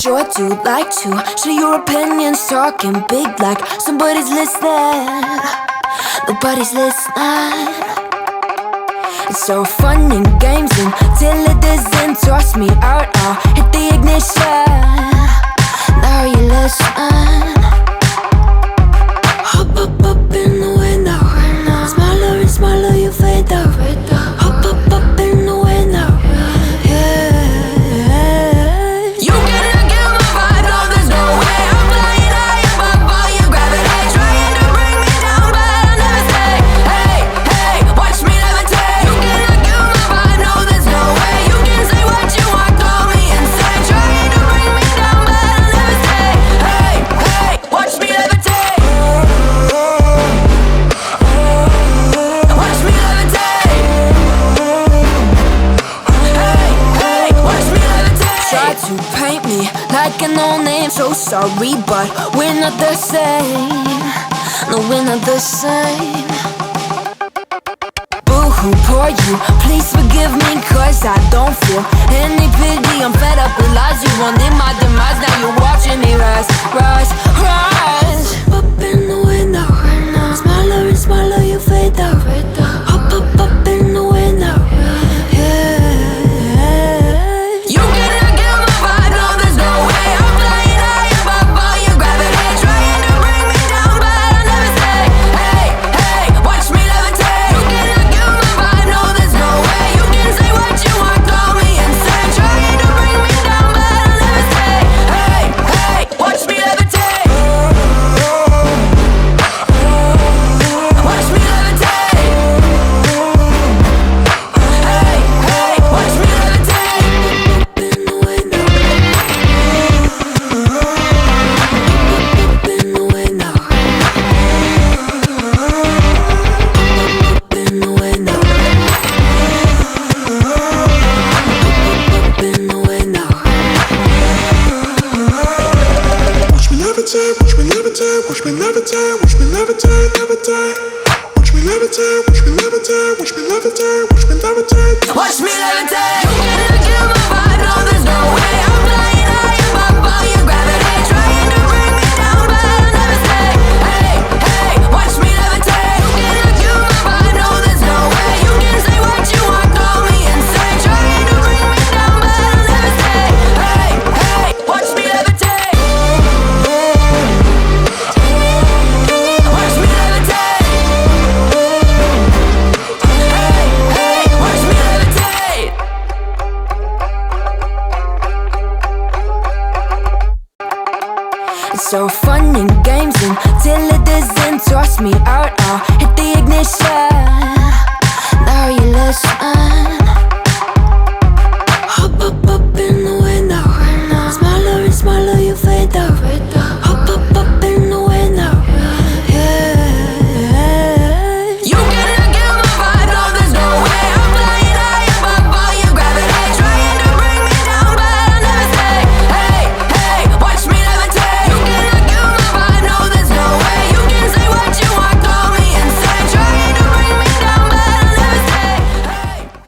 sure do like to share your opinions, talking big like somebody's listening. Nobody's listening. It's so fun and games until it doesn't. Toss me out, I'll hit the ignition. Now you listen. Hop up in the window. Smaller and smaller you fade out. Hop up in the window. Like a no-name, so sorry, but we're not the same. No, we're not the same. Boo-hoo, poor you, please forgive me, cause I don't feel any pity. I'm fed up with lies, you wanted my demise. Now you're watching me rise, rise, rise. Up in the window, smaller and smaller you fade out. Hop up in the window. So fun and games until it doesn't. Toss me out, I'll hit the ignition.